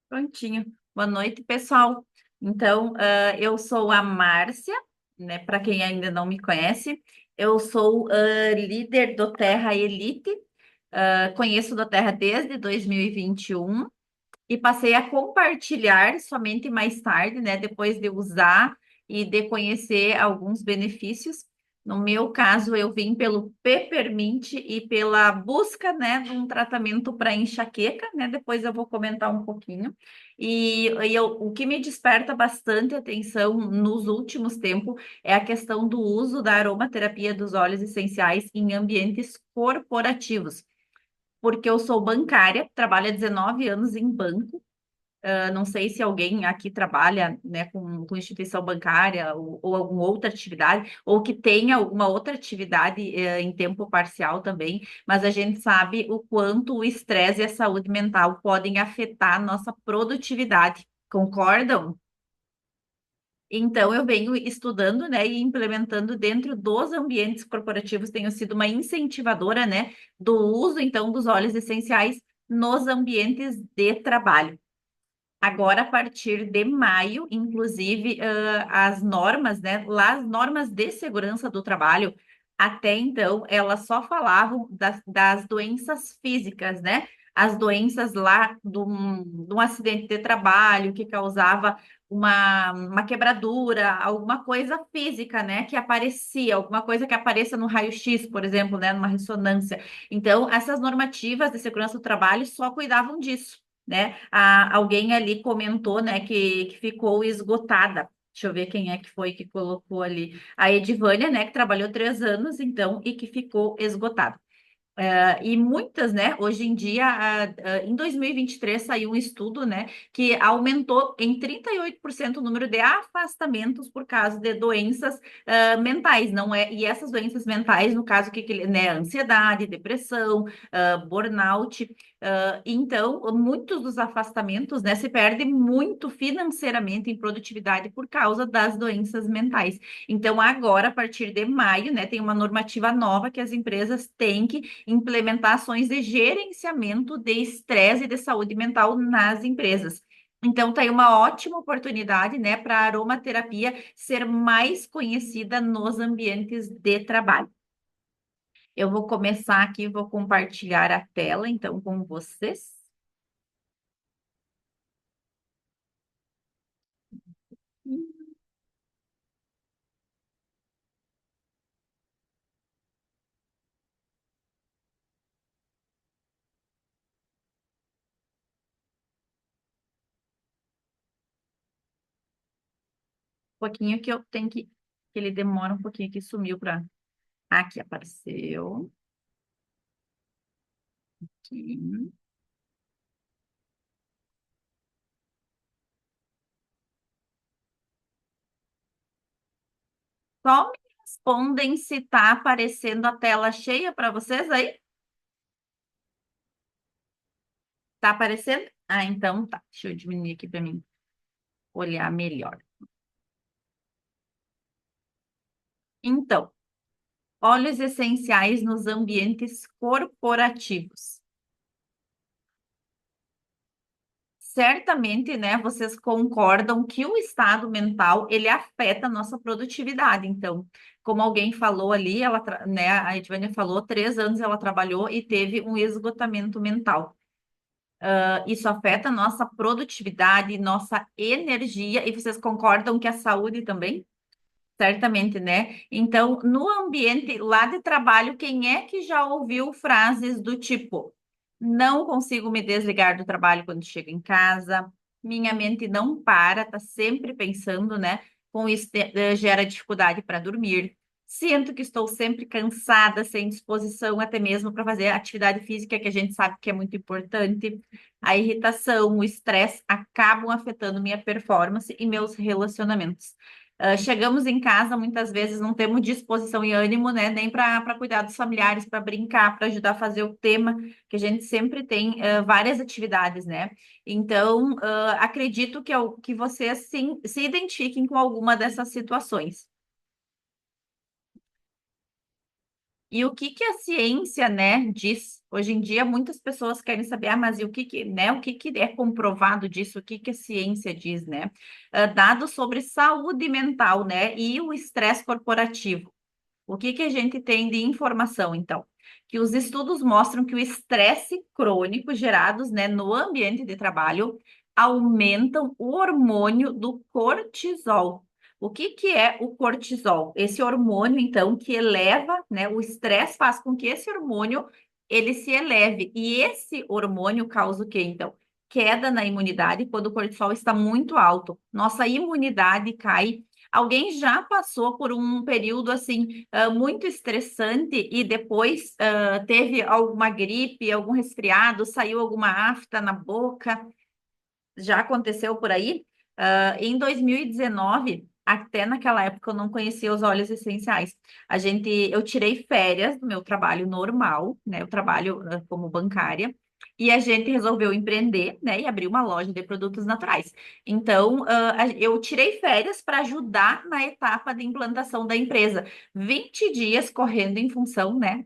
Prontinho. Boa noite, pessoal. Então, eu sou a Márcia, né? Para quem ainda não me conhece, eu sou líder do Terra Elite. Conheço do Terra desde 2021 e passei a compartilhar somente mais tarde, né? Depois de usar e de conhecer alguns benefícios. No meu caso, eu vim pelo Peppermint e pela busca, né, de um tratamento para enxaqueca, né? Depois eu vou comentar um pouquinho. O que me desperta bastante atenção nos últimos tempos é a questão do uso da aromaterapia dos óleos essenciais em ambientes corporativos. Porque eu sou bancária, trabalho há 19 anos em banco. Não sei se alguém aqui trabalha, né, com instituição bancária ou alguma outra atividade, ou que tenha alguma outra atividade, em tempo parcial também, mas a gente sabe o quanto o estresse e a saúde mental podem afetar a nossa produtividade. Concordam? Então, eu venho estudando, né, e implementando dentro dos ambientes corporativos, tenho sido uma incentivadora, né, do uso, então, dos óleos essenciais nos ambientes de trabalho. Agora, a partir de maio, inclusive, as normas, né? Lá, as normas de segurança do trabalho, até então, elas só falavam das doenças físicas, né? As doenças lá de um acidente de trabalho que causava uma quebradura, alguma coisa física, né? Que aparecia, alguma coisa que apareça no raio-x, por exemplo, né? Numa ressonância. Então, essas normativas de segurança do trabalho só cuidavam disso, né? Alguém ali comentou, né, que ficou esgotada. Deixa eu ver quem é que foi que colocou ali. A Edivânia, né, que trabalhou 3 anos, então, e que ficou esgotada. E muitas, né, hoje em dia, em 2023 saiu um estudo, né, que aumentou em 38% o número de afastamentos por causa de doenças mentais, não é? E essas doenças mentais, no caso, né, ansiedade, depressão, burnout. Então, muitos dos afastamentos, né, se perde muito financeiramente em produtividade por causa das doenças mentais. Então, agora, a partir de maio, né, tem uma normativa nova que as empresas têm que implementar ações de gerenciamento de estresse e de saúde mental nas empresas. Então, tá aí uma ótima oportunidade, né, para a aromaterapia ser mais conhecida nos ambientes de trabalho. Eu vou começar aqui, vou compartilhar a tela, então, com vocês. Um pouquinho que eu tenho que ele demora um pouquinho que sumiu para. Aqui apareceu. Aqui. Só me respondem se está aparecendo a tela cheia para vocês aí. Tá aparecendo? Ah, então tá. Deixa eu diminuir aqui para mim olhar melhor. Então, óleos essenciais nos ambientes corporativos. Certamente, né, vocês concordam que o estado mental, ele afeta a nossa produtividade. Então, como alguém falou ali, né, a Edvânia falou, 3 anos ela trabalhou e teve um esgotamento mental. Isso afeta a nossa produtividade, nossa energia, e vocês concordam que a saúde também? Certamente, né? Então, no ambiente lá de trabalho, quem é que já ouviu frases do tipo: não consigo me desligar do trabalho quando chego em casa, minha mente não para, tá sempre pensando, né? Com isso, gera dificuldade para dormir. Sinto que estou sempre cansada, sem disposição até mesmo para fazer a atividade física, que a gente sabe que é muito importante. A irritação, o estresse acabam afetando minha performance e meus relacionamentos. Chegamos em casa, muitas vezes não temos disposição e ânimo, né, nem para cuidar dos familiares, para brincar, para ajudar a fazer o tema, que a gente sempre tem várias atividades, né? Então, acredito que vocês sim, se identifiquem com alguma dessas situações. E o que que a ciência, né, diz? Hoje em dia, muitas pessoas querem saber, mas e o que que é comprovado disso? O que que a ciência diz, né? Dados sobre saúde mental, né, e o estresse corporativo. O que que a gente tem de informação, então? Que os estudos mostram que o estresse crônico gerados, né, no ambiente de trabalho aumentam o hormônio do cortisol. O que que é o cortisol? Esse hormônio, então, que eleva, né, o estresse faz com que esse hormônio ele se eleve. E esse hormônio causa o quê, então? Queda na imunidade quando o cortisol está muito alto. Nossa imunidade cai. Alguém já passou por um período assim muito estressante e depois teve alguma gripe, algum resfriado, saiu alguma afta na boca? Já aconteceu por aí? Em 2019, até naquela época eu não conhecia os óleos essenciais. Eu tirei férias do meu trabalho normal, né? Eu trabalho como bancária. E a gente resolveu empreender, né, e abrir uma loja de produtos naturais. Então, eu tirei férias para ajudar na etapa de implantação da empresa. 20 dias correndo em função, né,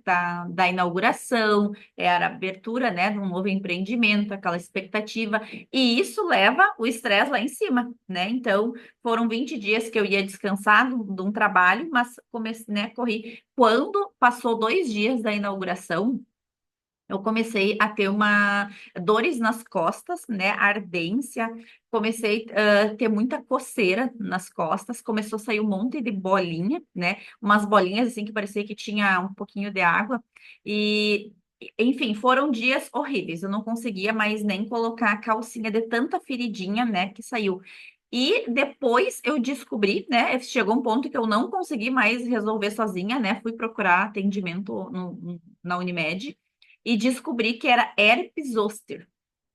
da inauguração, era a abertura, né, de um novo empreendimento, aquela expectativa. E isso leva o estresse lá em cima, né? Então, foram 20 dias que eu ia descansar de um trabalho, mas comecei, né, corri. Quando passou 2 dias da inauguração, eu comecei a ter uma dores nas costas, né? Ardência, comecei a ter muita coceira nas costas, começou a sair um monte de bolinha, né? Umas bolinhas assim que parecia que tinha um pouquinho de água. E, enfim, foram dias horríveis. Eu não conseguia mais nem colocar a calcinha de tanta feridinha, né, que saiu. E depois eu descobri, né? Chegou um ponto que eu não consegui mais resolver sozinha, né? Fui procurar atendimento na Unimed e descobri que era herpes zoster.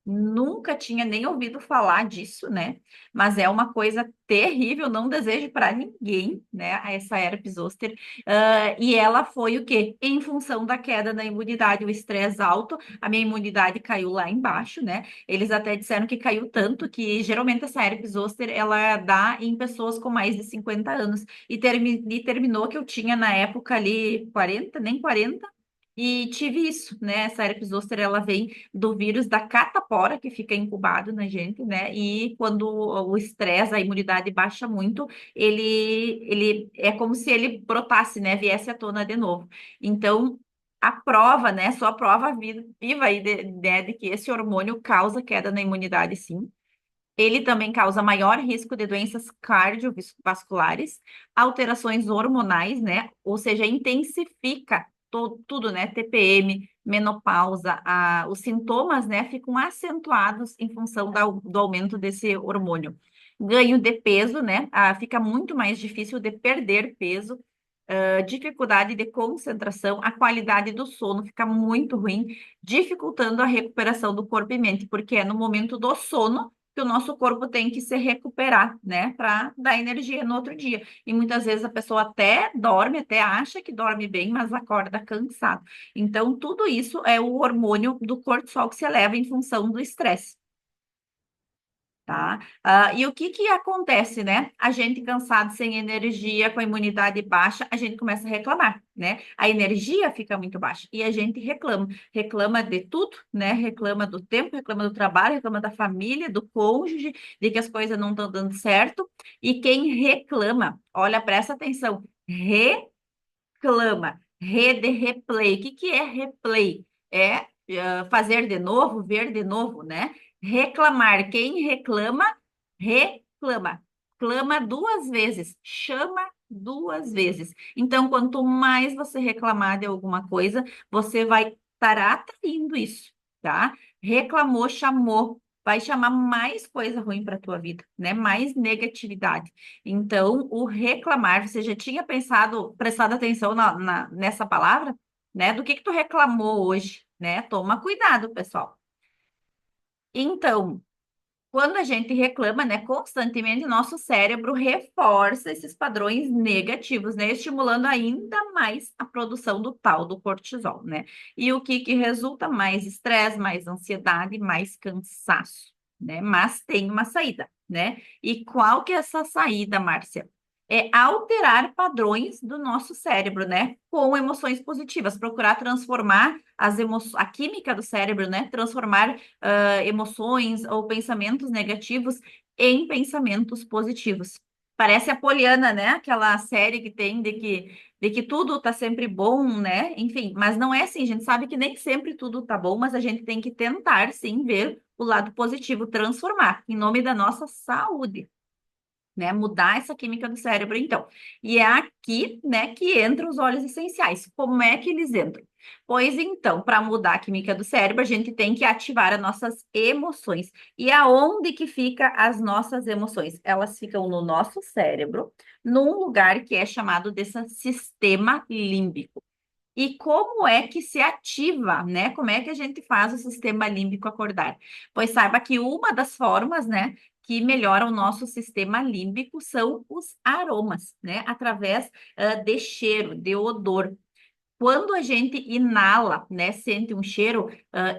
Nunca tinha nem ouvido falar disso, né? Mas é uma coisa terrível, não desejo para ninguém, né? Essa herpes zoster. E ela foi o quê? Em função da queda da imunidade, o estresse alto, a minha imunidade caiu lá embaixo, né? Eles até disseram que caiu tanto que geralmente essa herpes zoster ela dá em pessoas com mais de 50 anos. E terminou que eu tinha na época ali 40, nem 40. E tive isso, né? Essa herpes zoster, ela vem do vírus da catapora, que fica incubado na gente, né? E quando o estresse, a imunidade baixa muito, ele é como se ele brotasse, né? Viesse à tona de novo. Então, a prova, né? Só a prova viva aí de que esse hormônio causa queda na imunidade, sim. Ele também causa maior risco de doenças cardiovasculares, alterações hormonais, né? Ou seja, intensifica tudo, né? TPM, menopausa, os sintomas, né? Ficam acentuados em função do aumento desse hormônio. Ganho de peso, né? Fica muito mais difícil de perder peso, dificuldade de concentração, a qualidade do sono fica muito ruim, dificultando a recuperação do corpo e mente, porque é no momento do sono que o nosso corpo tem que se recuperar, né, para dar energia no outro dia. E muitas vezes a pessoa até dorme, até acha que dorme bem, mas acorda cansado. Então, tudo isso é o hormônio do cortisol que se eleva em função do estresse. Tá? E o que que acontece, né? A gente cansado, sem energia, com a imunidade baixa, a gente começa a reclamar, né? A energia fica muito baixa e a gente reclama. Reclama de tudo, né? Reclama do tempo, reclama do trabalho, reclama da família, do cônjuge, de que as coisas não estão dando certo. E quem reclama, olha, presta atenção, reclama, de replay. O que que é replay? É fazer de novo, ver de novo, né? Reclamar. Quem reclama, reclama. Clama 2 vezes, chama 2 vezes. Então, quanto mais você reclamar de alguma coisa, você vai estar atraindo isso, tá? Reclamou, chamou, vai chamar mais coisa ruim para a tua vida, né? Mais negatividade. Então, o reclamar, você já tinha prestado atenção nessa palavra, né? Do que tu reclamou hoje, né? Toma cuidado, pessoal. Então, quando a gente reclama, né, constantemente, nosso cérebro reforça esses padrões negativos, né, estimulando ainda mais a produção do tal do cortisol, né? E o que que resulta? Mais estresse, mais ansiedade, mais cansaço, né? Mas tem uma saída, né? E qual que é essa saída, Márcia? é alterar padrões do nosso cérebro, né? Com emoções positivas, procurar transformar a química do cérebro, né? Transformar emoções ou pensamentos negativos em pensamentos positivos. Parece a Poliana, né? Aquela série que tem de que tudo tá sempre bom, né? Enfim, mas não é assim. A gente sabe que nem sempre tudo tá bom, mas a gente tem que tentar, sim, ver o lado positivo, transformar em nome da nossa saúde, né? Mudar essa química do cérebro, então. E é aqui, né, que entram os óleos essenciais. Como é que eles entram? Pois então, para mudar a química do cérebro, a gente tem que ativar as nossas emoções. E aonde que fica as nossas emoções? Elas ficam no nosso cérebro, num lugar que é chamado desse sistema límbico. E como é que se ativa, né? Como é que a gente faz o sistema límbico acordar? Pois saiba que uma das formas, né, que melhora o nosso sistema límbico são os aromas, né? Através de cheiro, de odor. Quando a gente inala, né, sente um cheiro,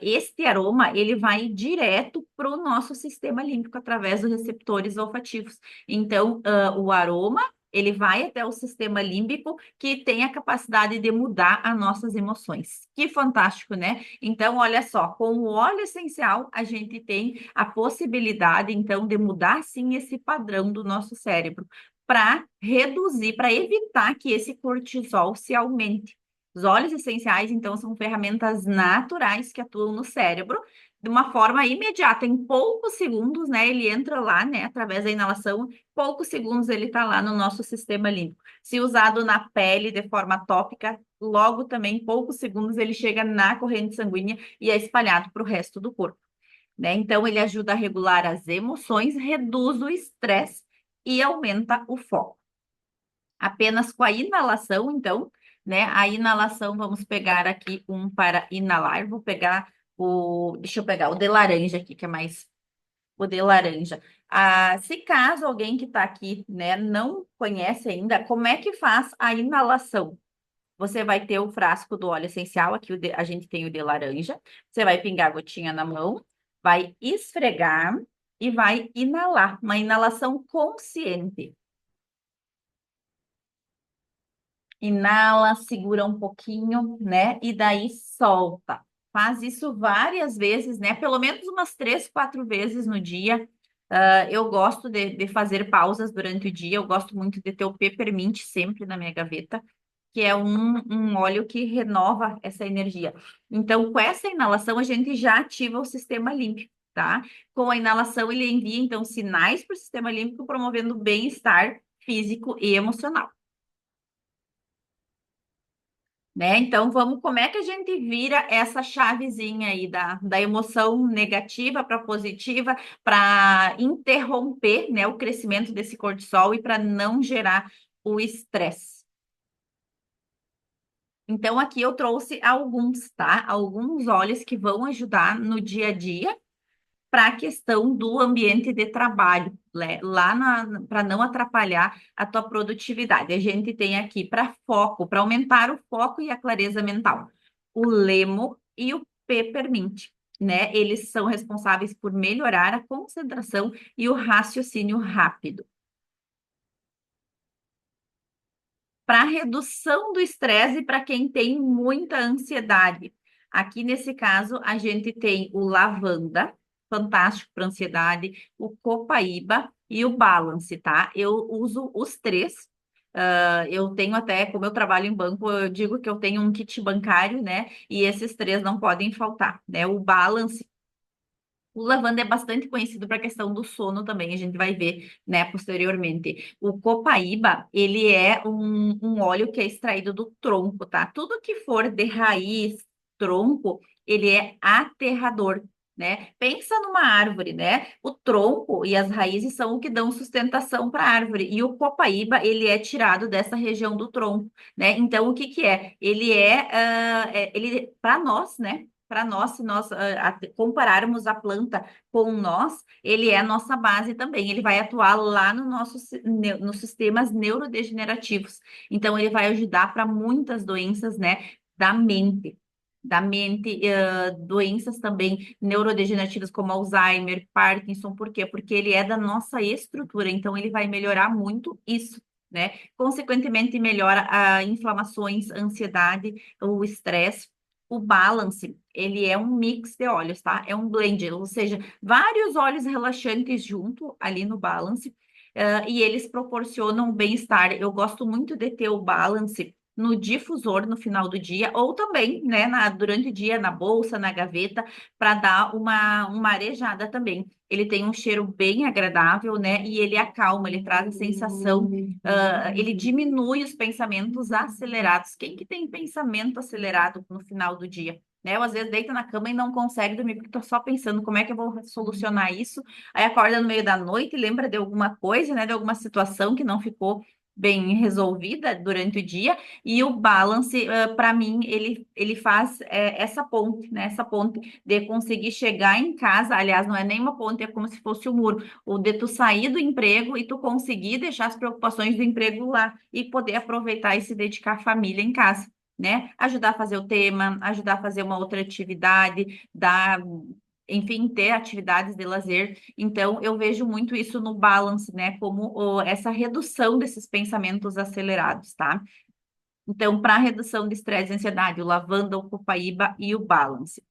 este aroma, ele vai direto para o nosso sistema límbico através dos receptores olfativos. Então, o aroma, ele vai até o sistema límbico que tem a capacidade de mudar as nossas emoções. Que fantástico, né? Então, olha só, com o óleo essencial, a gente tem a possibilidade, então, de mudar, sim, esse padrão do nosso cérebro para reduzir, para evitar que esse cortisol se aumente. Os óleos essenciais, então, são ferramentas naturais que atuam no cérebro de uma forma imediata, em poucos segundos, né? Ele entra lá, né? Através da inalação, poucos segundos ele está lá no nosso sistema límbico. Se usado na pele de forma tópica, logo também, em poucos segundos, ele chega na corrente sanguínea e é espalhado para o resto do corpo, né? Então, ele ajuda a regular as emoções, reduz o estresse e aumenta o foco. Apenas com a inalação, então, né? A inalação, vamos pegar aqui um para inalar. Vou pegar deixa eu pegar o de laranja aqui, que é mais o de laranja. Se caso alguém que está aqui, né, não conhece ainda, como é que faz a inalação? Você vai ter o frasco do óleo essencial, aqui a gente tem o de laranja. Você vai pingar a gotinha na mão, vai esfregar e vai inalar, uma inalação consciente. Inala, segura um pouquinho, né? E daí solta. Faz isso várias vezes, né? Pelo menos umas 3, 4 vezes no dia. Eu gosto de fazer pausas durante o dia. Eu gosto muito de ter o peppermint sempre na minha gaveta, que é um óleo que renova essa energia. Então, com essa inalação, a gente já ativa o sistema límbico, tá? Com a inalação, ele envia, então, sinais para o sistema límbico, promovendo bem-estar físico e emocional. Né? Então, como é que a gente vira essa chavezinha aí da emoção negativa para positiva, para interromper, né, o crescimento desse cortisol e para não gerar o estresse? Então, aqui eu trouxe alguns, tá? Alguns óleos que vão ajudar no dia a dia para a questão do ambiente de trabalho, né? Lá para não atrapalhar a tua produtividade. A gente tem aqui para foco, para aumentar o foco e a clareza mental, o lemo e o peppermint, né? Eles são responsáveis por melhorar a concentração e o raciocínio rápido. Para redução do estresse e para quem tem muita ansiedade. Aqui nesse caso, a gente tem o lavanda, fantástico para ansiedade, o copaíba e o balance, tá? Eu uso os três. Eu tenho até, como eu trabalho em banco, eu digo que eu tenho um kit bancário, né? E esses três não podem faltar, né? O balance. O lavanda é bastante conhecido para a questão do sono também, a gente vai ver, né, posteriormente. O copaíba, ele é um óleo que é extraído do tronco, tá? Tudo que for de raiz, tronco, ele é aterrador, né? Pensa numa árvore, né? O tronco e as raízes são o que dão sustentação para a árvore, e o copaíba, ele é tirado dessa região do tronco, né? Então, o que que é? Ele, para nós, né? Para nós, se nós compararmos a planta com nós, ele é a nossa base também. Ele vai atuar lá no nos sistemas neurodegenerativos. Então, ele vai ajudar para muitas doenças, né, da mente. Da mente, doenças também neurodegenerativas como Alzheimer, Parkinson, por quê? Porque ele é da nossa estrutura, então ele vai melhorar muito isso. né? Consequentemente, melhora a inflamações, ansiedade, o estresse. O balance, ele é um mix de óleos, tá? É um blend, ou seja, vários óleos relaxantes junto ali no balance, e eles proporcionam bem-estar. Eu gosto muito de ter o balance no difusor no final do dia, ou também, né, durante o dia, na bolsa, na gaveta, para dar uma arejada também. Ele tem um cheiro bem agradável, né? E ele acalma, ele traz a sensação, ele diminui os pensamentos acelerados. Quem que tem pensamento acelerado no final do dia? Né? Eu às vezes deito na cama e não consegue dormir porque estou só pensando como é que eu vou solucionar isso. Aí acorda no meio da noite e lembra de alguma coisa, né? De alguma situação que não ficou bem resolvida durante o dia. E o balance, para mim, ele faz essa ponte, né? Essa ponte de conseguir chegar em casa. Aliás, não é nem uma ponte, é como se fosse um muro. O de tu sair do emprego e tu conseguir deixar as preocupações do emprego lá e poder aproveitar e se dedicar à família em casa. Né? Ajudar a fazer o tema, ajudar a fazer uma outra atividade, dar, enfim, ter atividades de lazer. Então, eu vejo muito isso no balance, né? Como essa redução desses pensamentos acelerados, tá? Então, para redução de estresse e ansiedade, o lavanda, o copaíba e o balance.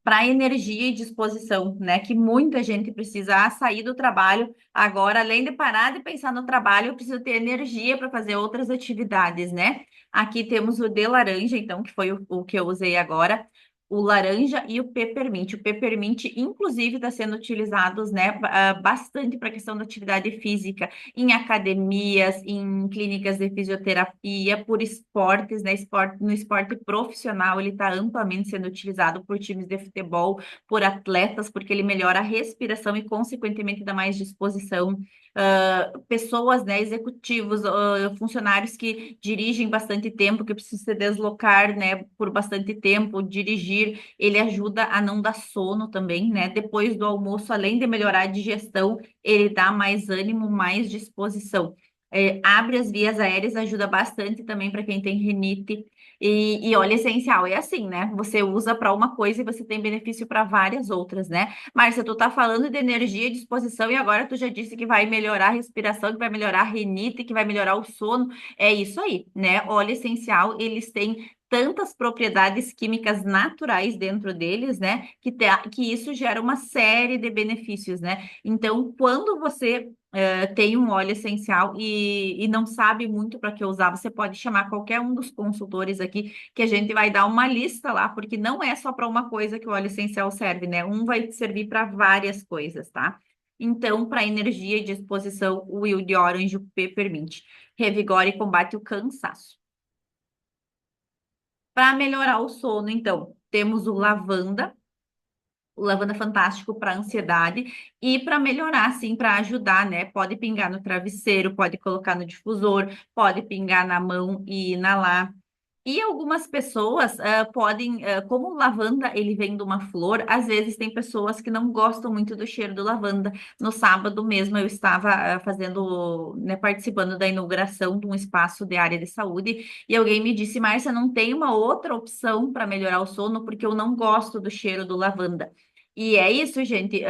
Para energia e disposição, né? Que muita gente precisa sair do trabalho. Agora, além de parar de pensar no trabalho, eu preciso ter energia para fazer outras atividades, né? Aqui temos o de laranja, então, que foi o que eu usei agora. O laranja e o peppermint. O peppermint, inclusive, está sendo utilizado, né, bastante para a questão da atividade física, em academias, em clínicas de fisioterapia, por esportes, né? No esporte profissional, ele está amplamente sendo utilizado por times de futebol, por atletas, porque ele melhora a respiração e, consequentemente, dá mais disposição. Pessoas, né, executivos, funcionários que dirigem bastante tempo, que precisam se deslocar, né, por bastante tempo, dirigir, ele ajuda a não dar sono também, né? Depois do almoço, além de melhorar a digestão, ele dá mais ânimo, mais disposição. Abre as vias aéreas, ajuda bastante também para quem tem rinite. E óleo essencial é assim, né? Você usa para uma coisa e você tem benefício para várias outras, né? Márcia, tu tá falando de energia e disposição e agora tu já disse que vai melhorar a respiração, que vai melhorar a rinite, que vai melhorar o sono. É isso aí, né? Óleo essencial, eles têm tantas propriedades químicas naturais dentro deles, né? Que isso gera uma série de benefícios, né? Então, quando você tem um óleo essencial e não sabe muito para que usar, você pode chamar qualquer um dos consultores aqui, que a gente vai dar uma lista lá, porque não é só para uma coisa que o óleo essencial serve, né? Um vai servir para várias coisas, tá? Então, para energia e disposição, o Will de Orange, o Peppermint. Revigora e combate o cansaço. Para melhorar o sono, então, temos o lavanda fantástico para ansiedade e para melhorar, assim, para ajudar, né? Pode pingar no travesseiro, pode colocar no difusor, pode pingar na mão e inalar. E algumas pessoas podem, como o lavanda ele vem de uma flor, às vezes tem pessoas que não gostam muito do cheiro do lavanda. No sábado mesmo eu estava fazendo, né, participando da inauguração de um espaço de área de saúde e alguém me disse, Márcia, não tem uma outra opção para melhorar o sono porque eu não gosto do cheiro do lavanda. E é isso, gente.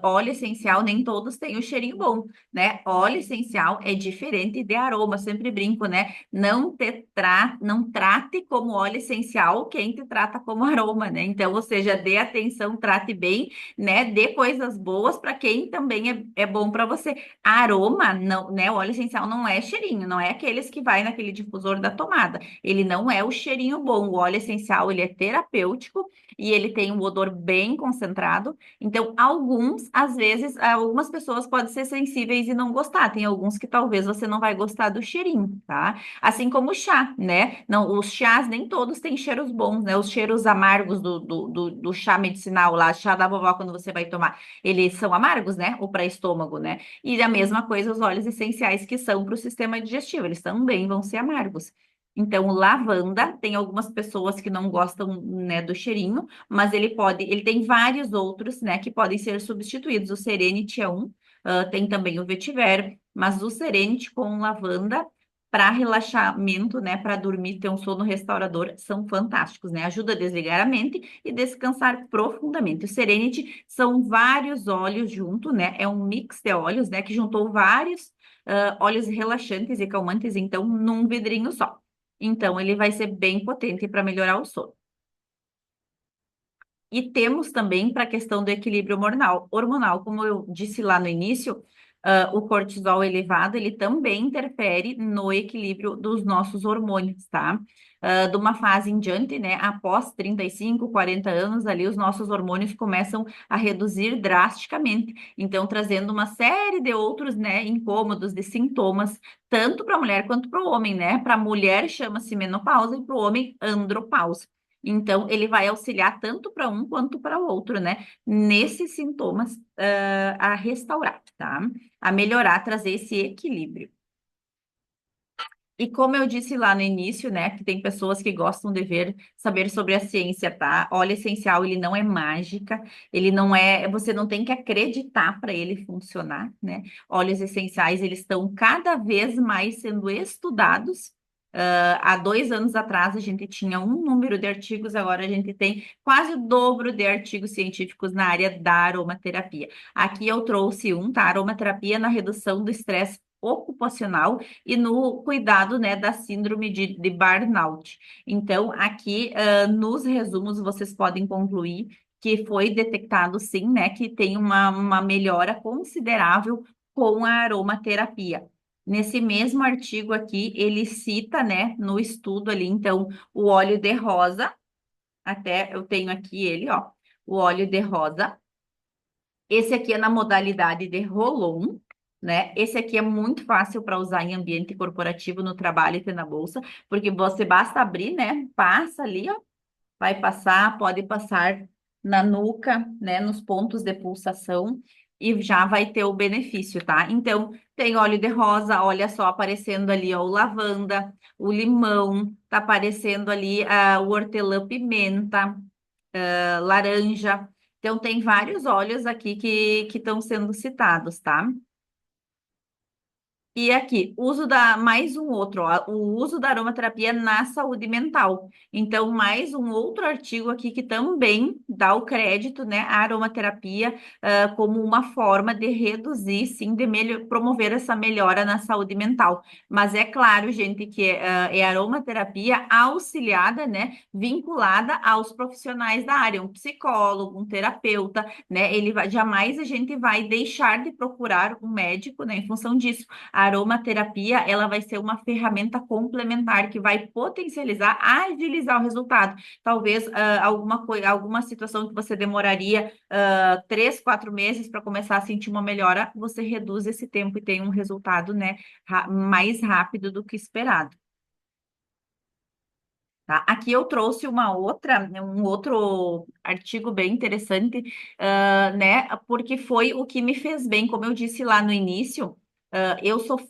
Óleo essencial, nem todos têm o cheirinho bom, né? Óleo essencial é diferente de aroma, eu sempre brinco, né? Não trate como óleo essencial quem te trata como aroma, né? Então, ou seja, dê atenção, trate bem, né? Dê coisas boas para quem também é bom para você. Aroma, não, né? O óleo essencial não é cheirinho, não é aqueles que vai naquele difusor da tomada. Ele não é o cheirinho bom. O óleo essencial, ele é terapêutico e ele tem um odor bem concentrado. Então, às vezes, algumas pessoas podem ser sensíveis e não gostar. Tem alguns que talvez você não vai gostar do cheirinho, tá? Assim como o chá, né? Não, os chás nem todos têm cheiros bons, né? Os cheiros amargos do chá medicinal lá, chá da vovó, quando você vai tomar, eles são amargos, né? Ou para estômago, né? E a mesma coisa os óleos essenciais que são para o sistema digestivo, eles também vão ser amargos. Então, o lavanda, tem algumas pessoas que não gostam, né, do cheirinho, mas ele tem vários outros, né, que podem ser substituídos. O Serenity é um, tem também o vetiver, mas o Serenity com lavanda para relaxamento, né, para dormir, ter um sono restaurador, são fantásticos, né? Ajuda a desligar a mente e descansar profundamente. O Serenity são vários óleos junto, né? É um mix de óleos, né, que juntou vários óleos relaxantes e calmantes, então, num vidrinho só. Então, ele vai ser bem potente para melhorar o sono. E temos também para a questão do equilíbrio hormonal, como eu disse lá no início, o cortisol elevado, ele também interfere no equilíbrio dos nossos hormônios, tá? De uma fase em diante, né, após 35, 40 anos, ali os nossos hormônios começam a reduzir drasticamente, então trazendo uma série de outros, né, incômodos, de sintomas, tanto para a mulher quanto para o homem, né? Para a mulher chama-se menopausa e para o homem andropausa. Então, ele vai auxiliar tanto para um quanto para o outro, né? Nesses sintomas, a restaurar, tá? A melhorar, trazer esse equilíbrio. E como eu disse lá no início, né, que tem pessoas que gostam de ver, saber sobre a ciência, tá? Óleo essencial, ele não é mágica, ele não é, você não tem que acreditar para ele funcionar, né? Óleos essenciais, eles estão cada vez mais sendo estudados. Há 2 anos atrás a gente tinha um número de artigos, agora a gente tem quase o dobro de artigos científicos na área da aromaterapia. Aqui eu trouxe um, tá? Aromaterapia na redução do estresse ocupacional e no cuidado, né, da síndrome de burnout. Então, aqui, nos resumos, vocês podem concluir que foi detectado, sim, né, que tem uma melhora considerável com a aromaterapia. Nesse mesmo artigo aqui, ele cita, né, no estudo ali, então, o óleo de rosa, até eu tenho aqui ele, ó, o óleo de rosa. Esse aqui é na modalidade de roll-on, né? Esse aqui é muito fácil para usar em ambiente corporativo, no trabalho e na bolsa, porque você basta abrir, né? Passa ali, ó, vai passar, pode passar na nuca, né? Nos pontos de pulsação e já vai ter o benefício, tá? Então, tem óleo de rosa, olha só, aparecendo ali, ó, o lavanda, o limão, tá aparecendo ali o hortelã-pimenta, laranja. Então, tem vários óleos aqui que estão sendo citados, tá? E aqui, mais um outro, ó, o uso da aromaterapia na saúde mental. Então, mais um outro artigo aqui que também dá o crédito, né, à aromaterapia, como uma forma de reduzir, sim, de promover essa melhora na saúde mental. Mas é claro, gente, que é aromaterapia auxiliada, né, vinculada aos profissionais da área, um psicólogo, um terapeuta, né, jamais a gente vai deixar de procurar um médico, né, em função disso. A aromaterapia, ela vai ser uma ferramenta complementar que vai potencializar, agilizar o resultado. Talvez alguma coisa, alguma situação que você demoraria 3, 4 meses para começar a sentir uma melhora, você reduz esse tempo e tem um resultado, né, mais rápido do que esperado. Tá? Aqui eu trouxe um outro artigo bem interessante, né? Porque foi o que me fez bem, como eu disse lá no início,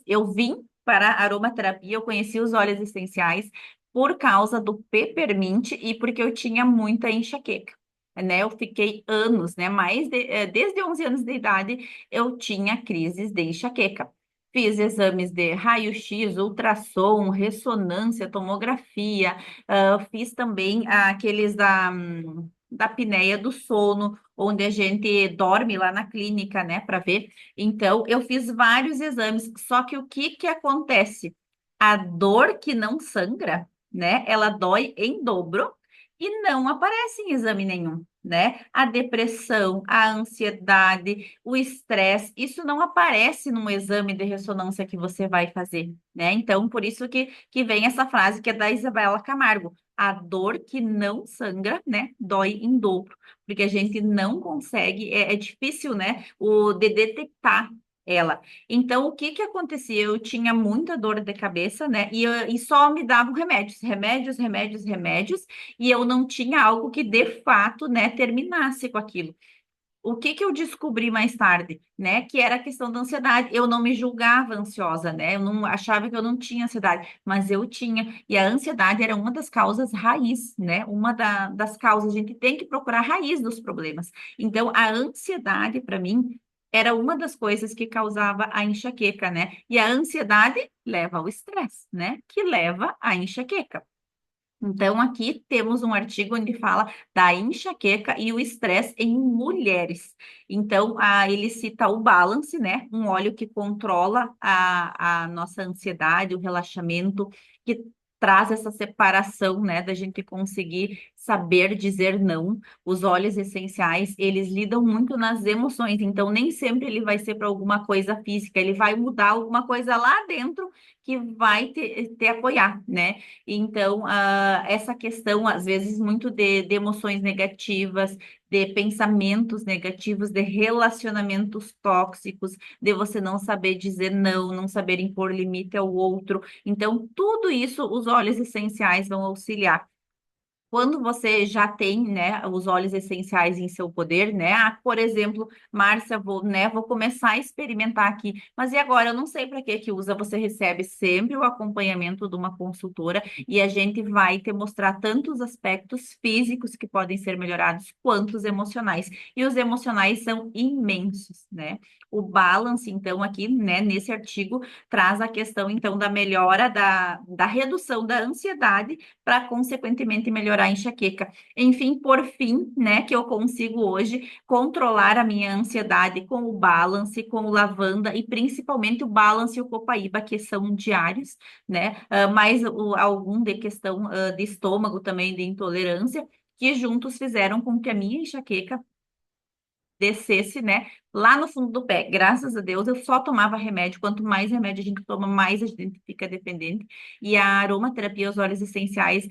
eu vim para a aromaterapia, eu conheci os óleos essenciais por causa do peppermint e porque eu tinha muita enxaqueca. Né, eu fiquei anos, né, desde 11 anos de idade, eu tinha crises de enxaqueca. Fiz exames de raio-x, ultrassom, ressonância, tomografia, fiz também aqueles da apneia do sono, onde a gente dorme lá na clínica, né, para ver. Então, eu fiz vários exames, só que o que que acontece? A dor que não sangra, né, ela dói em dobro e não aparece em exame nenhum. Né? A depressão, a ansiedade, o estresse, isso não aparece num exame de ressonância que você vai fazer, né? Então, por isso que vem essa frase que é da Isabela Camargo: a dor que não sangra, né, dói em dobro, porque a gente não consegue, é difícil, né, de detectar ela. Então, o que que acontecia? Eu tinha muita dor de cabeça, né, e só me davam remédios, remédios, remédios, remédios, e eu não tinha algo que de fato, né, terminasse com aquilo. O que que eu descobri mais tarde, né? Que era a questão da ansiedade. Eu não me julgava ansiosa, né? Eu não achava que eu não tinha ansiedade, mas eu tinha. E a ansiedade era uma das causas raiz, né? Das causas. A gente tem que procurar a raiz dos problemas. Então, a ansiedade, para mim, era uma das coisas que causava a enxaqueca, né? E a ansiedade leva ao estresse, né? Que leva à enxaqueca. Então, aqui temos um artigo onde fala da enxaqueca e o estresse em mulheres. Então, ele cita o Balance, né? Um óleo que controla a nossa ansiedade, o relaxamento, que traz essa separação, né? Da gente conseguir saber dizer não. Os óleos essenciais, eles lidam muito nas emoções. Então, nem sempre ele vai ser para alguma coisa física, ele vai mudar alguma coisa lá dentro que vai te apoiar, né? Então, essa questão, às vezes, muito de emoções negativas, de pensamentos negativos, de relacionamentos tóxicos, de você não saber dizer não, não saber impor limite ao outro. Então, tudo isso os óleos essenciais vão auxiliar. Quando você já tem, né, os óleos essenciais em seu poder, né? Por exemplo, Márcia, vou começar a experimentar aqui. Mas e agora? Eu não sei para que que usa. Você recebe sempre o acompanhamento de uma consultora e a gente vai te mostrar tanto os aspectos físicos que podem ser melhorados, quanto os emocionais. E os emocionais são imensos, né? O balance, então, aqui, né, nesse artigo, traz a questão, então, da melhora da redução da ansiedade para, consequentemente, melhorar a enxaqueca. Enfim, por fim, né, que eu consigo hoje controlar a minha ansiedade com o Balance, com o Lavanda e principalmente o Balance e o Copaíba, que são diários, né, mais algum de questão de estômago também, de intolerância, que juntos fizeram com que a minha enxaqueca descesse, né, lá no fundo do pé. Graças a Deus, eu só tomava remédio. Quanto mais remédio a gente toma, mais a gente fica dependente. E a aromaterapia, os óleos essenciais,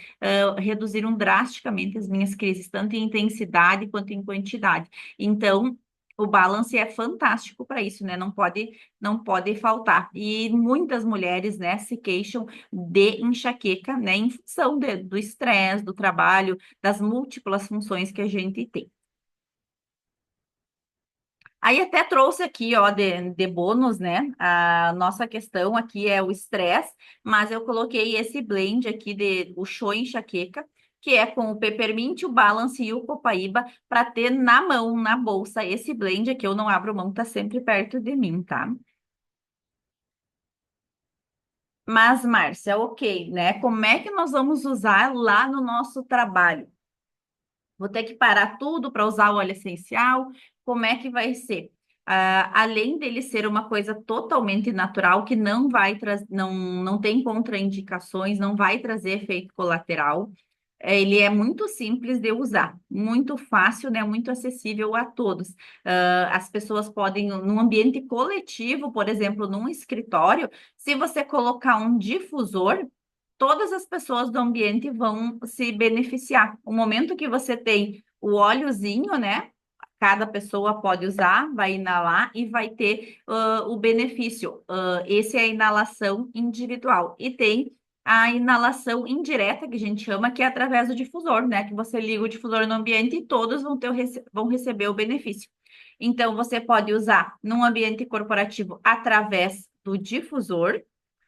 reduziram drasticamente as minhas crises, tanto em intensidade quanto em quantidade. Então, o balance é fantástico para isso, né? Não pode faltar. E muitas mulheres, né, se queixam de enxaqueca, né, em função do estresse, do trabalho, das múltiplas funções que a gente tem. Aí até trouxe aqui, ó, de bônus, né? A nossa questão aqui é o estresse, mas eu coloquei esse blend aqui de o show enxaqueca, que é com o peppermint, o balance e o copaíba, para ter na mão, na bolsa. Esse blend aqui eu não abro mão, tá sempre perto de mim, tá? Mas, Márcia, ok, né? Como é que nós vamos usar lá no nosso trabalho? Vou ter que parar tudo para usar o óleo essencial? Como é que vai ser? Além dele ser uma coisa totalmente natural, que não vai trazer, não tem contraindicações, não vai trazer efeito colateral, ele é muito simples de usar, muito fácil, né? Muito acessível a todos. As pessoas podem, num ambiente coletivo, por exemplo, num escritório, se você colocar um difusor, todas as pessoas do ambiente vão se beneficiar. O momento que você tem o óleozinho, né? Cada pessoa pode usar, vai inalar e vai ter o benefício. Esse é a inalação individual. E tem a inalação indireta, que a gente chama, que é através do difusor, né? Que você liga o difusor no ambiente e todos vão receber o benefício. Então, você pode usar num ambiente corporativo através do difusor.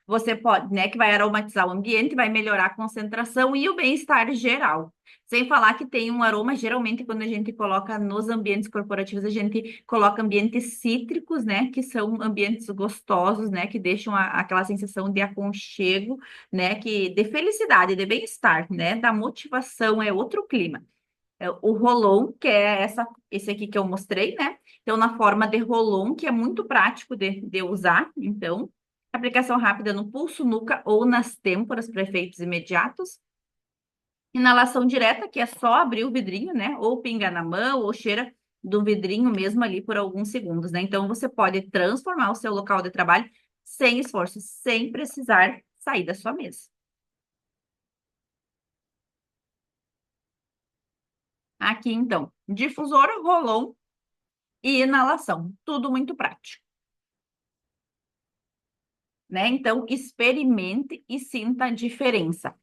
Você pode, né, que vai aromatizar o ambiente, vai melhorar a concentração e o bem-estar geral. Sem falar que tem um aroma, geralmente, quando a gente coloca nos ambientes corporativos, a gente coloca ambientes cítricos, né, que são ambientes gostosos, né, que deixam aquela sensação de aconchego, né, de felicidade, de bem-estar, né, da motivação, é outro clima. O Rolon, que é esse aqui que eu mostrei, né? Então, na forma de Rolon, que é muito prático de usar. Então, aplicação rápida no pulso, nuca ou nas têmporas para efeitos imediatos. Inalação direta, que é só abrir o vidrinho, né? Ou pinga na mão, ou cheira do vidrinho mesmo ali por alguns segundos, né? Então, você pode transformar o seu local de trabalho sem esforço, sem precisar sair da sua mesa. Aqui, então, difusor, Rolon e inalação. Tudo muito prático, né? Então, experimente e sinta a diferença,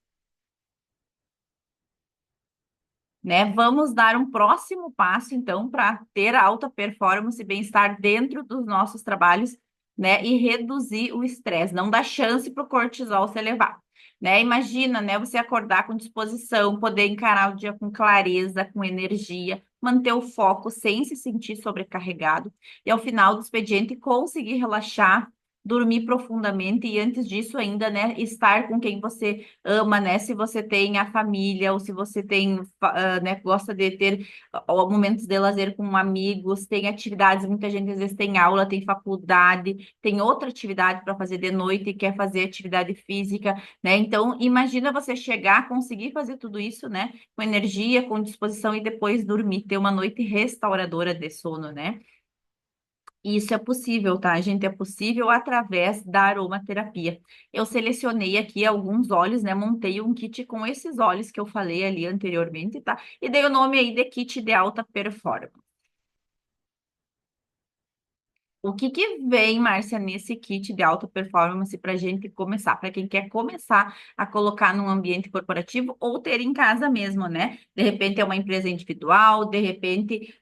né? Vamos dar um próximo passo, então, para ter alta performance e bem-estar dentro dos nossos trabalhos, né? E reduzir o estresse, não dar chance para o cortisol se elevar. Né? Imagina, né, você acordar com disposição, poder encarar o dia com clareza, com energia, manter o foco sem se sentir sobrecarregado e ao final do expediente conseguir relaxar, dormir profundamente e antes disso ainda, né, estar com quem você ama, né? Se você tem a família ou se você tem, né, gosta de ter momentos de lazer com amigos, tem atividades, muita gente às vezes tem aula, tem faculdade, tem outra atividade para fazer de noite e quer fazer atividade física, né? Então, imagina você chegar, conseguir fazer tudo isso, né? Com energia, com disposição e depois dormir, ter uma noite restauradora de sono, né? E isso é possível, tá, gente? É possível através da aromaterapia. Eu selecionei aqui alguns óleos, né? Montei um kit com esses óleos que eu falei ali anteriormente, tá? E dei o nome aí de kit de alta performance. O que que vem, Márcia, nesse kit de alta performance para a gente começar? Para quem quer começar a colocar num ambiente corporativo ou ter em casa mesmo, né? De repente é uma empresa individual, de repente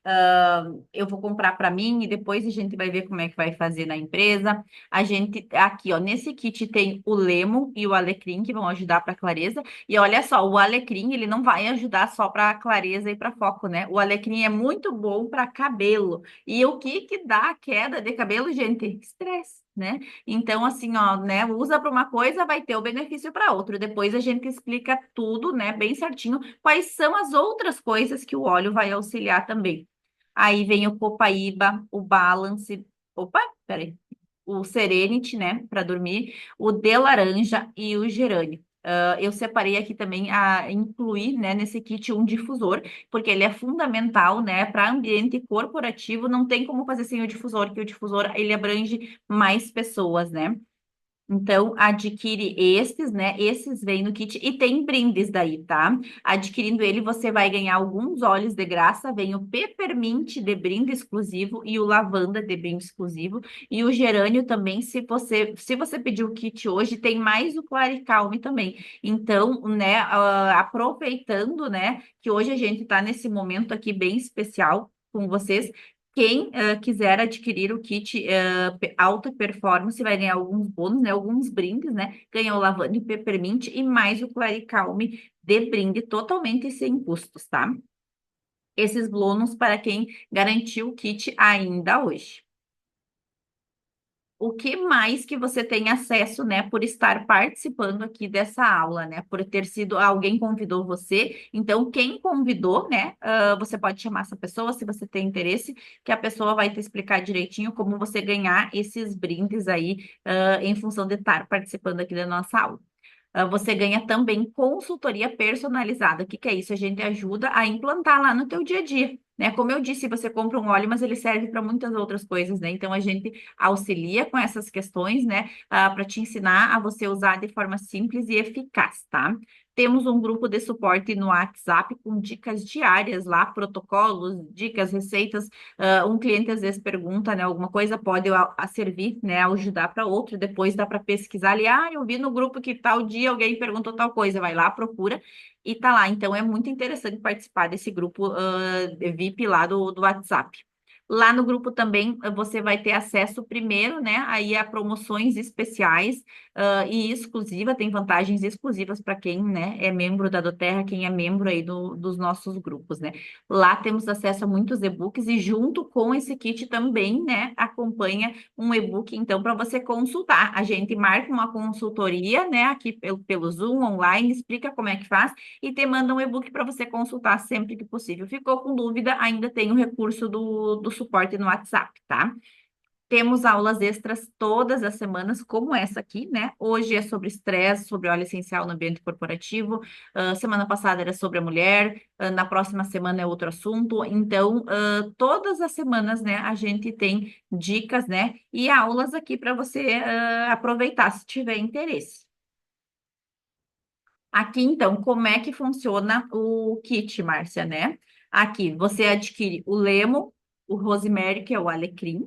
eu vou comprar para mim e depois a gente vai ver como é que vai fazer na empresa. A gente, aqui, ó, nesse kit tem o lemo e o alecrim que vão ajudar para clareza. E olha só, o alecrim, ele não vai ajudar só para clareza e para foco, né? O alecrim é muito bom para cabelo. E o que que dá a queda de cabelo, gente? Estresse, né? Então, assim, ó, né? Usa para uma coisa, vai ter o benefício para outra. Depois a gente explica tudo, né? Bem certinho, quais são as outras coisas que o óleo vai auxiliar também. Aí vem o Copaíba, o Balance. Opa, peraí o Serenity, né, para dormir, o de laranja e o gerânio. Eu separei aqui também a incluir, né, nesse kit um difusor, porque ele é fundamental, né, para ambiente corporativo, não tem como fazer sem o difusor, que o difusor ele abrange mais pessoas, né? Então, adquire estes, né? Esses vêm no kit e tem brindes daí, tá? Adquirindo ele, você vai ganhar alguns óleos de graça. Vem o Peppermint de brinde exclusivo e o Lavanda de brinde exclusivo. E o gerânio também, se você pedir o kit hoje, tem mais o Claricalme também. Então, né, aproveitando, né, que hoje a gente tá nesse momento aqui bem especial com vocês. Quem quiser adquirir o kit alta performance vai ganhar alguns bônus, né? Alguns brindes, né? Ganha o lavanda e peppermint e mais o Claricalme de brinde totalmente sem custos, tá? Esses bônus para quem garantiu o kit ainda hoje. O que mais que você tem acesso, né, por estar participando aqui dessa aula, né, por ter sido alguém convidou você. Então, quem convidou, né, você pode chamar essa pessoa se você tem interesse, que a pessoa vai te explicar direitinho como você ganhar esses brindes aí, em função de estar participando aqui da nossa aula. Você ganha também consultoria personalizada. O que que é isso? A gente ajuda a implantar lá no teu dia a dia, né? Como eu disse, você compra um óleo, mas ele serve para muitas outras coisas, né? Então a gente auxilia com essas questões, né? Para te ensinar a você usar de forma simples e eficaz, tá? Temos um grupo de suporte no WhatsApp com dicas diárias lá, protocolos, dicas, receitas. Um cliente às vezes pergunta, né, alguma coisa pode a servir, né, ajudar para outro. Depois dá para pesquisar ali, eu vi no grupo que tal dia alguém perguntou tal coisa, vai lá, procura e tá lá. Então é muito interessante participar desse grupo VIP lá do WhatsApp. Lá no grupo também você vai ter acesso primeiro, né, aí a promoções especiais e exclusiva, tem vantagens exclusivas para quem, né, é membro da Doterra, quem é membro aí dos nossos grupos, né. Lá temos acesso a muitos e-books e junto com esse kit também, né, acompanha um e-book, então, para você consultar. A gente marca uma consultoria, né, aqui pelo Zoom, online, explica como é que faz e te manda um e-book para você consultar sempre que possível. Ficou com dúvida? Ainda tem o recurso do suporte no WhatsApp, tá? Temos aulas extras todas as semanas, como essa aqui, né? Hoje é sobre estresse, sobre óleo essencial no ambiente corporativo. Semana passada era sobre a mulher. Na próxima semana é outro assunto. Então, todas as semanas, né, a gente tem dicas, né? E aulas aqui para você aproveitar se tiver interesse. Aqui, então, como é que funciona o kit, Márcia, né? Aqui, você adquire o lemo, o rosemary, que é o alecrim,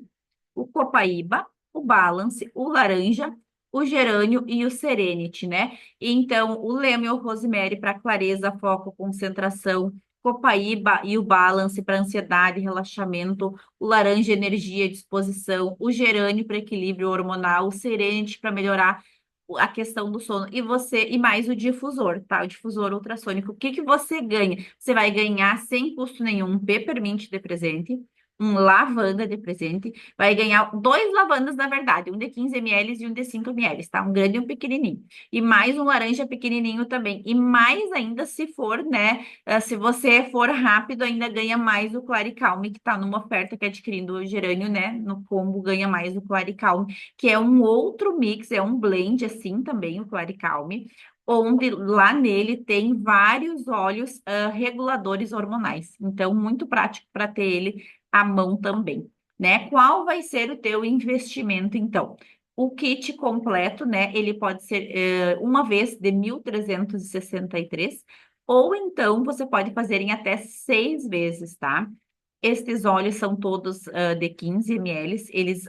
o copaíba, o balance, o laranja, o gerânio e o serenity, né? Então, o lemo e o rosemary para clareza, foco, concentração, copaíba e o balance para ansiedade, relaxamento, o laranja, energia, disposição, o gerânio para equilíbrio hormonal, o serenity para melhorar a questão do sono e mais o difusor, tá? O difusor ultrassônico. O que que você ganha? Você vai ganhar sem custo nenhum um peppermint de presente, um lavanda de presente, vai ganhar dois lavandas, na verdade, um de 15 ml e um de 5 ml, tá? Um grande e um pequenininho. E mais um laranja pequenininho também. E mais ainda se for, né? Se você for rápido, ainda ganha mais o Claricalme, que tá numa oferta que adquirindo o gerânio, né? No combo ganha mais o Claricalme, que é um outro mix, é um blend assim também, o Claricalme, onde lá nele tem vários óleos reguladores hormonais. Então, muito prático para ter ele à mão também, né? Qual vai ser o teu investimento, então? O kit completo, né? Ele pode ser uma vez de 1.363, ou então você pode fazer em até 6 vezes, tá? Estes óleos são todos de 15 ml.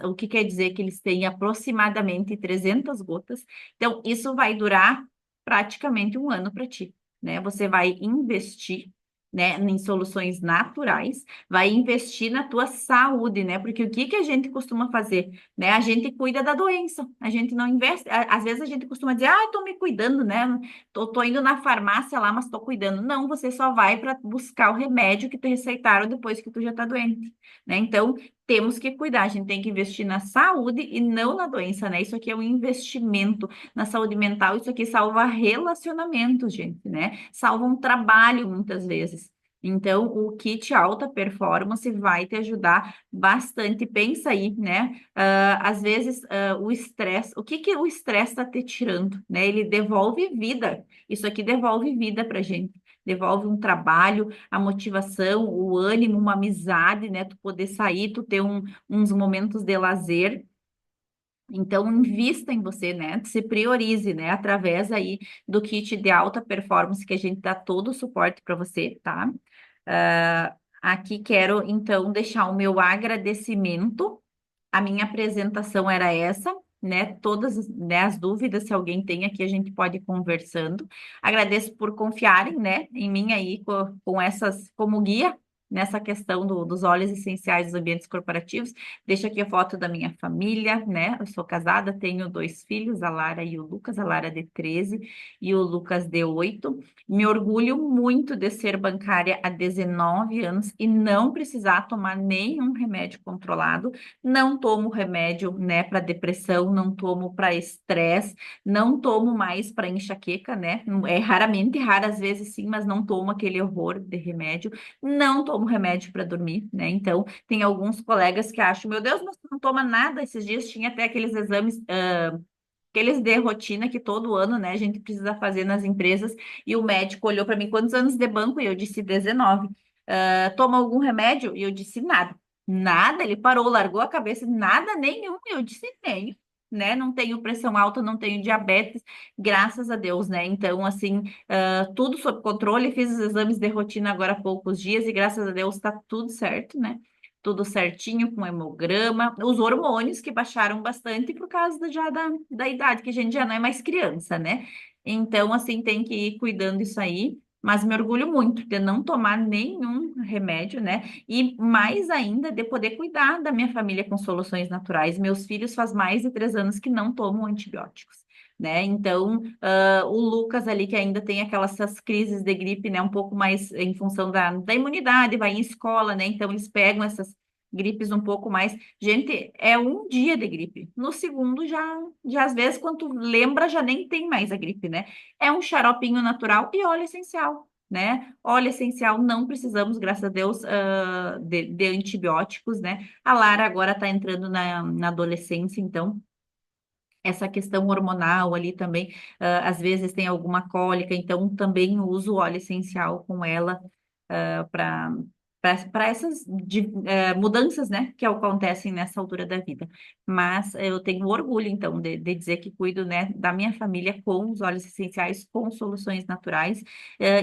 O que quer dizer que eles têm aproximadamente 300 gotas. Então, isso vai durar praticamente um ano para ti, né? Você vai investir, né, em soluções naturais, vai investir na tua saúde, né? Porque o que que a gente costuma fazer, né? A gente cuida da doença, a gente não investe. Às vezes a gente costuma dizer, ah, tô me cuidando, né? Tô indo na farmácia lá, mas tô cuidando. Não, você só vai para buscar o remédio que te receitaram depois que tu já tá doente, né? Então, temos que cuidar, a gente tem que investir na saúde e não na doença, né? Isso aqui é um investimento na saúde mental, isso aqui salva relacionamentos, gente, né? Salva um trabalho muitas vezes. Então, o kit alta performance vai te ajudar bastante. Pensa aí, né? Às vezes, o estresse, o que que o estresse está te tirando, né? Ele devolve vida. Isso aqui devolve vida para gente. Devolve um trabalho, a motivação, o ânimo, uma amizade, né? Tu poder sair, tu ter uns momentos de lazer. Então, invista em você, né? Se priorize, né? Através aí do kit de alta performance que a gente dá todo o suporte para você, tá? Aqui quero, então, deixar o meu agradecimento. A minha apresentação era essa, né? Todas, né, as dúvidas, se alguém tem aqui, a gente pode ir conversando. Agradeço por confiarem, né, em mim aí com essas, como guia nessa questão dos óleos essenciais dos ambientes corporativos. Deixo aqui a foto da minha família, né? Eu sou casada, tenho 2 filhos, a Lara e o Lucas, a Lara de 13 e o Lucas de 8. Me orgulho muito de ser bancária há 19 anos e não precisar tomar nenhum remédio controlado. Não tomo remédio, né, para depressão, não tomo para estresse, não tomo mais para enxaqueca, né? É raramente, raras vezes sim, mas não tomo aquele horror de remédio. Não tomo remédio para dormir, né? Então, tem alguns colegas que acham, meu Deus, mas tu não toma nada. Esses dias tinha até aqueles exames, aqueles de rotina que todo ano, né, a gente precisa fazer nas empresas. E o médico olhou para mim, quantos anos de banco? E eu disse 19. Toma algum remédio? E eu disse nada. Nada, ele parou, largou a cabeça, nada nenhum. E eu disse tenho, né? Não tenho pressão alta, não tenho diabetes, graças a Deus, né? Então, assim, tudo sob controle. Fiz os exames de rotina agora há poucos dias e graças a Deus está tudo certo, né? Tudo certinho com hemograma, os hormônios que baixaram bastante por causa já da idade, que a gente já não é mais criança, né? Então, assim, tem que ir cuidando isso aí, mas me orgulho muito de não tomar nenhum remédio, né? E mais ainda de poder cuidar da minha família com soluções naturais. Meus filhos faz mais de 3 anos que não tomam antibióticos. Né? Então, o Lucas ali que ainda tem aquelas essas crises de gripe, né? Um pouco mais em função da imunidade, vai em escola, né? Então, eles pegam essas gripes um pouco mais. Gente, é um dia de gripe. No segundo, já às vezes, quando tu lembra, já nem tem mais a gripe, né? É um xaropinho natural e óleo essencial. Né? Óleo essencial, não precisamos, graças a Deus, de antibióticos, né? A Lara agora está entrando na adolescência, então essa questão hormonal ali também, às vezes tem alguma cólica, então também uso óleo essencial com ela para essas mudanças, né, que acontecem nessa altura da vida. Mas eu tenho orgulho, então, de dizer que cuido, né, da minha família com os óleos essenciais, com soluções naturais,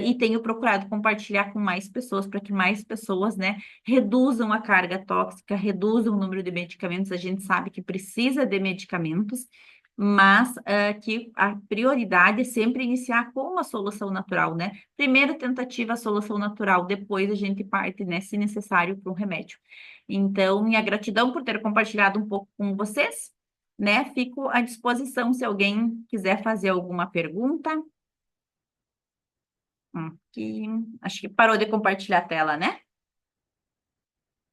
e tenho procurado compartilhar com mais pessoas, para que mais pessoas, né, reduzam a carga tóxica, reduzam o número de medicamentos. A gente sabe que precisa de medicamentos, mas que a prioridade é sempre iniciar com uma solução natural, né? Primeira tentativa, a solução natural, depois a gente parte, né, se necessário, para um remédio. Então, minha gratidão por ter compartilhado um pouco com vocês. né? Fico à disposição se alguém quiser fazer alguma pergunta. Aqui, acho que parou de compartilhar a tela, né?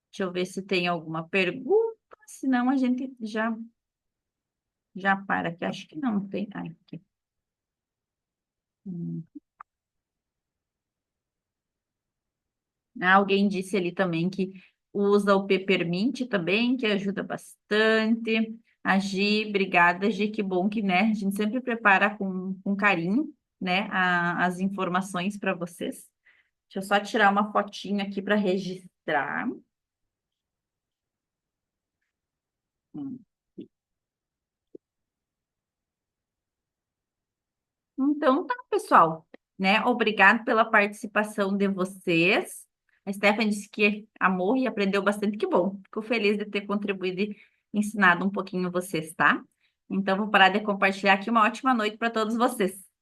Deixa eu ver se tem alguma pergunta, senão a gente já para aqui. Acho que não tem. Ai, aqui. Hum. Alguém disse ali também que usa o peppermint também, que ajuda bastante. A Gi, obrigada, Gi, que bom que, né? A gente sempre prepara com carinho, né, as informações para vocês. Deixa eu só tirar uma fotinha aqui para registrar. Hum. Então, tá, pessoal, né? Obrigado pela participação de vocês. A Stephanie disse que amou e aprendeu bastante, que bom. Fico feliz de ter contribuído e ensinado um pouquinho vocês, tá? Então, vou parar de compartilhar aqui. Uma ótima noite para todos vocês.